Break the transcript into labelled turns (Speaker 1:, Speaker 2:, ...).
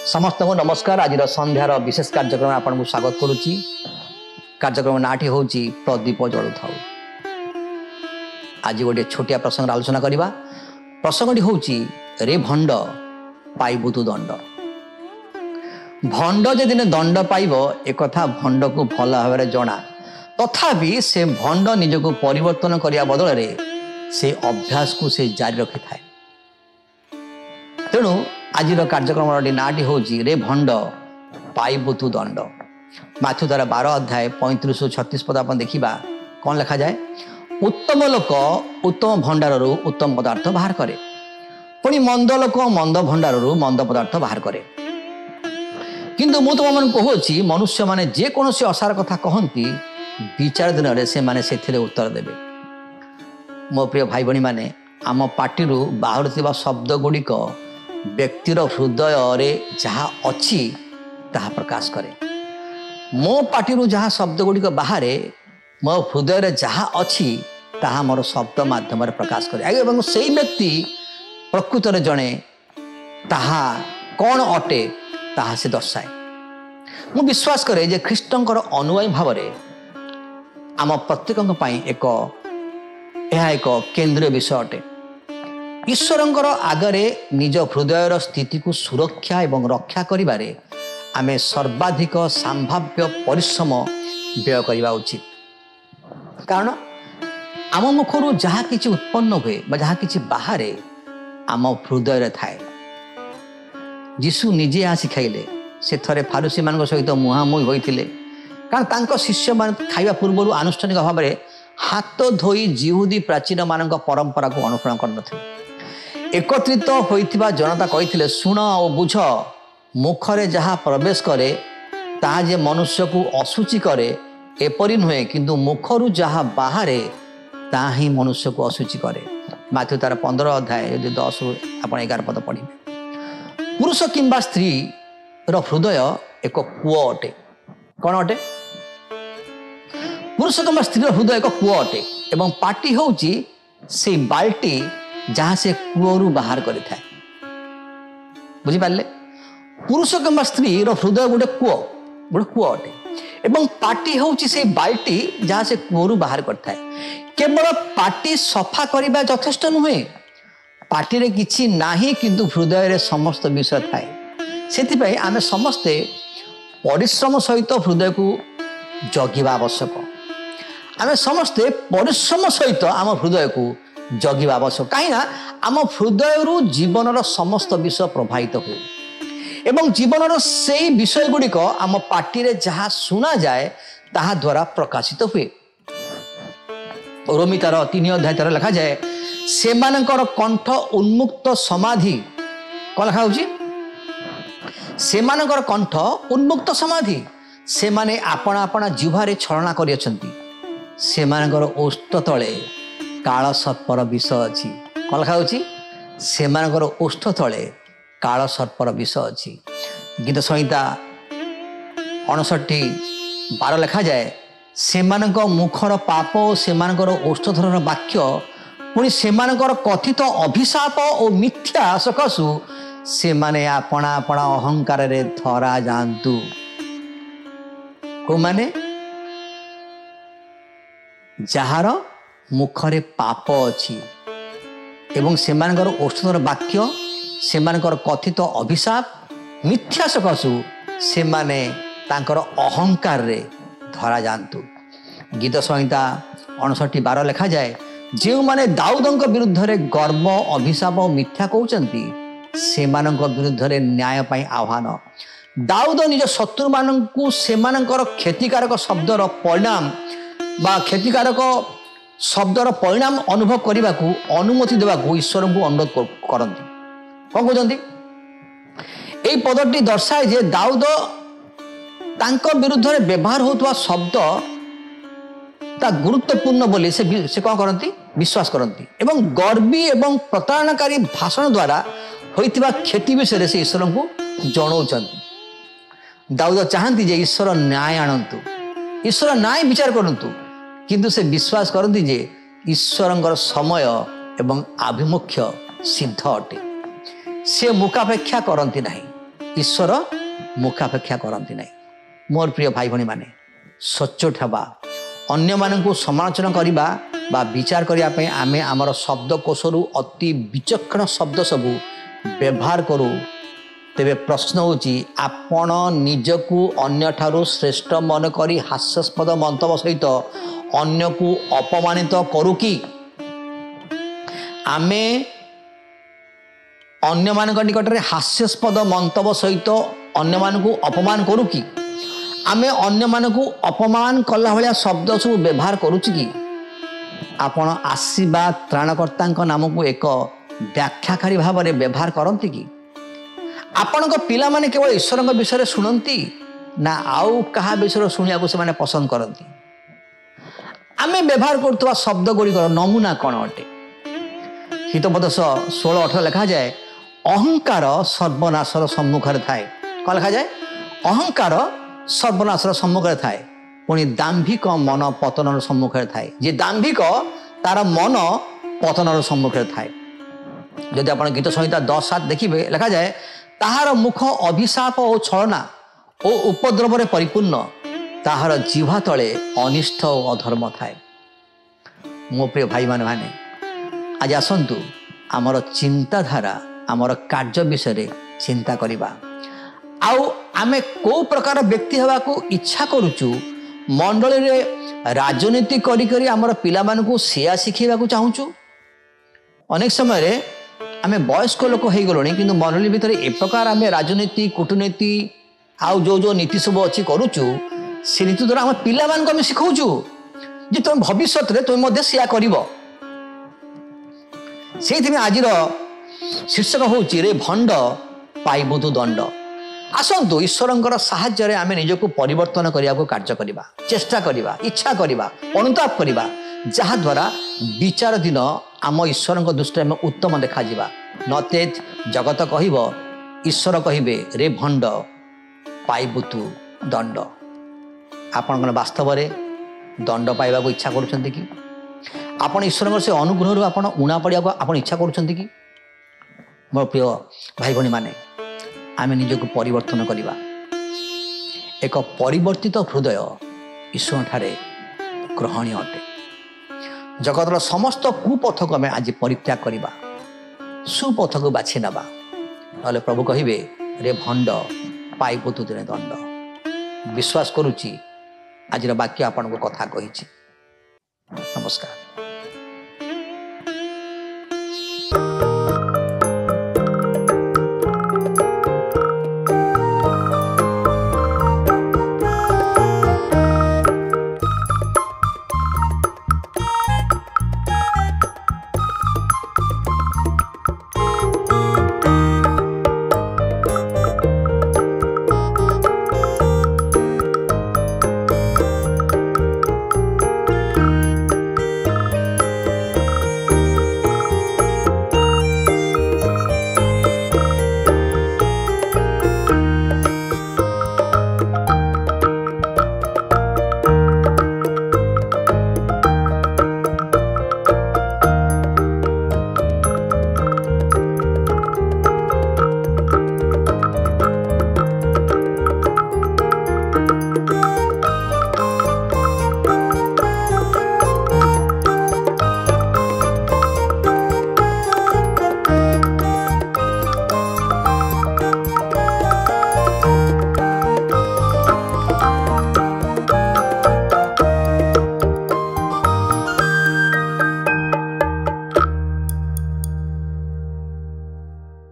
Speaker 1: समस्त को नमस्कार। आज संध्यार विशेष कार्यक्रम आपन को स्वागत करुच्ची। कार्यक्रम नाटी हूँ प्रदीप जलु था। आज गोटे छोटिया प्रसंग आलोचना करवा। प्रसंगटी हूँ रे भंड पाइबु तु दंड। भंड जदिन दंड पाइब एक भंड को भल भाव जना, तथापि से भंड निजक परिवर्तन करने बदल से अभ्यास को से जारी रखि थाए। तेणु आज कार्यक्रम नाटी हूँ रे भंड पाइबु तु दंड। माथ्यू द्वारा 12 अध्याय 35-36 पद आप देखा कौन लिखा जाए। उत्तम लोक उत्तम भंडार उत्तम पदार्थ बाहर करे, पुणी मंद लोक मंद भंडार मंद पदार्थ बाहर करे। किंतु मु तुम मन कहूँ मनुष्य माने जेकोसी असार कथा कहती विचार दिन से माने से उत्तर देवे। मो प्रिय भाई भणी माने आम पार्टी बाहर शब्द गुड़िक व्यक्तिर हृदय रे जहाँ अच्छी ताहा प्रकाश करे। मो पार्टी जहाँ शब्द गुड़िक बाहर मो हृदय रे जहाँ अच्छी ताहा मोर शब्द माध्यम प्रकाश करे। एवं से व्यक्ति प्रकृत रे जणे ताहा कौन अटे ताहा से दर्शाए। मु विश्वास करे जे ख्रीष्टंकर अनुयायी भाव रे आम प्रत्येक एक केंद्रीय विषय अटे। ईश्वरंकर आगरे निज हृदयर स्थिति को सुरक्षा एवं रक्षा करिबारे आमे सर्वाधिक संभाव्य परिश्रम व्यय करवा उचित। कारण आम मुखर जहाँ किछि उत्पन्न हुए जहाँ किछि बाहरे आम हृदय थाए। यीशु निजे यहाँ शिखाइले। से थरे फारुसी मान सहित मुहांमुही होइथिले। कारण तांको शिष्य मान खाइबा पूर्व आनुष्ठानिक भाव में हाथ धोई जिहुदी प्राचीन मान परंपरा को अनुसरण करनथिले। एकत्रित होइथिबा जनता कहिथिले, शुण और बुझ, मुखरे जहाँ प्रवेश करे ताहा जे मनुष्य को असुचि करे एपरि नुहे, किंतु मुखरु जहाँ बाहरे ताहा ही मनुष्य को असुचि करे। माथ्यू तार 15 अध्याय 10 आप 11 पद पढ़े। पुरुष किंबा स्त्री रो हृदय एक कूओ अटे। कौन अटे? पुरुष किंबा स्त्री हृदय एक कूओ अटे एवं पाटी होउची से बाल्टी जहाँ से कूओरु बाहर करि थाए। बुझी पारले? पुरुष किंबा स्त्री हृदय गोटे कूओ अटे एवं पाटी होउची से बाल्टी जहाँ से कूओरु बाहर करथाए। केवल पाटी सफा करबा यथेष्ट नुहे। पाटी रे किछि नाही, किंतु हृदय रे समस्त विषय थाए। सेति पई आमे समस्ते परिश्रम सहित हृदय को जगिबा आवश्यक। आमे समस्ते परिश्रम सहित आम हृदय को जगिबा आवश्यक। कहीं आम हृदय जीवन समस्त विषय प्रभावित हुए एवं जीवन से विषय गुड़िक आम पार्टी रे जहाँ शुना जाए ताहा द्वारा प्रकाशित हुए। रोमी तार 3 अध्याय तार लिखा जाए, सेमानकर कंठ उन्मुक्त समाधि। कौन लिखा होची? सेमानकर कंठ उन्मुक्त समाधि। से माने आपना आपना जिह्वारे छलना करियछंती। सेमानकर ओष्ठ तले काल सर्पर विष अच्छी। कौन लिखा होची? सेमानकर ओष्ठ तले काल सर्पर विष अच्छी। गीत संहिता 59:12 लिखा जाए, सेमानक मुखर पाप और सेमानकर ओष्ठधरर वाक्य पुणी सेमानकर कथित अभिशाप और मिथ्या सकाशु से माने आपना आपना अहंकार रे धरा जातु। को माने जार मुखरे पाप अच्छी एवं सेमानकर ओष्ठधर वाक्य सेमानकर कथित अभिशाप मिथ्या सकाशु से माने तांकर अहंकार रे धरा जातु। गीत संहिता 59:12 लिखा जाए जो माने दाऊदଙ୍କ विरुद्धରେ गर्व अभिशाप मिथ्या कहउचंती सेमानଙ୍କ विरुद्धରେ न्याय ପାଇଁ आह्वान। दाऊद निज शत्रु माननकु सेमानଙ୍କର क्षतिकारक शब्दर परिणाम बा क्षतिकारक शब्दर परिणाम अनुभव करने को अनुमति देवा ईश्वर को अनुरोध करती। कौन कहते यही पदटी दर्शाए जे दाऊद तांको विरुद्ध में व्यवहार होता शब्द ता गुरुत्वपूर्ण बोली से कौन करती विश्वास करती एवं गर्वी एवं प्रताड़नाकारी भाषण द्वारा होइतिबा क्षति विषय से ईश्वर को जनाउछंती। दाऊद चाहती जे ईश्वर न्याय आणंतु, ईश्वर न्याय विचार करंतु, किंतु से विश्वास करती जे ईश्वर समय एवं आभिमुख्य सिद्ध अटे। से मुखापेक्षा करती नहीं, ईश्वर मुखापेक्षा करती नहीं। मोर प्रिय भाई भणी माने सच्चोट हवा अन्य मानक समालोचना करवा बा विचार करने आमे आमर शब्दकोशरु अति विचक्षण शब्द सबू व्यवहार करूँ। तेबे प्रश्न होची आपण निजकू अन्य ठारू श्रेष्ठ मन करी हास्यास्पद मंतव्य सहित अन्य को अपमानित करू कि आमे अन्य मान निकट में हास्यास्पद मंतव्य सहित अन्य मान को अपमान करू कि आमे अन्य मान को अपमान कला भाया शब्द सब व्यवहार करुच कि आपण आशीर्वाद त्राणकर्ता नाम को एक व्याख्याकारी भाव में व्यवहार करती कि आपण पिला माने केवल ईश्वर विषय शुणती ना आउ कहा विषय शुणा को से पसंद करती। आमे व्यवहार करुवा शब्द गुड़िक नमूना कौन अटे? हितपद 16-18 लिखा जाए अहंकार सर्वनाशर सम्मुखें थाए। कौन लिखा जाए? अहंकार सर्वनाशर सम्मुखें थाए पुणी दाम्भिक मन पतनर सम्मुखें थाए। जे दाम्भिक तार मन पतनर सम्मुखें थाए। जदि आप गीत संहिता 10:7 देखिए लिखा जाए ताहार मुख अभिशाप और छलना और उपद्रव रे परिपूर्ण, ताहार जिह्वा तले अनिष्ट और अधर्म थाए। मो प्रिय भाई माने आज आसंतु आमर चिंताधारा आमर कार्य विषय चिंता करिबा। आउ आमे को प्रकार व्यक्ति हवा को इच्छा करूचु मंडली रे राजनीति करी करी आमर पिला मानकु सेया शिखेबा को चाहूचु। अनेक समय रे आमे वयस्क लोक हो गलोनी किंतु मंडली भितर ए प्रकार आमे राजनीति कूटनीति आउ जो जो नीति सब अच्छी करूचु से नीति द्वारा आम पिला मानकु आमे शिखौचु जे तुम भविष्य रे तुम मध्य सेया करिवो। सेइथिमे आजिर शीर्षक होची रे भंड पाइबु तु दंड। आसंतु ईश्वरंकर साहाय्य रे आमे निजको परिवर्तन करिया को कार्य करिबा, चेष्टा करिबा, इच्छा करिबा, अनुताप करिबा, जहा द्वारा विचार दिन आम ईश्वरंक दृष्टि में उत्तम देखा जिबा। नचेत जगत कहिबो ईश्वर कहिबे रे भंड पाइबु तु दंड। आपण वास्तव रे दंड पाइबा को इच्छा करूछंती कि आपण ईश्वर से अनुग्रह रु आपण उणा पड़िया को आपण इच्छा करूछंती कि? मोर प्रिय भाई भणी माने आमे निजको परिवर्तन करिबा। एक परिवर्तित हृदय ईश्वर ठारे ग्रहणीय अटे। जगतर समस्त कुपथ को आमे आज परित्याग करिबा, सुपथ को बाछि नबा, नले प्रभु कहिबे रे भंड पाइबु तु दिने दंड। विश्वास करूची आज वाक्य आपण को कथा कहिछि। नमस्कार।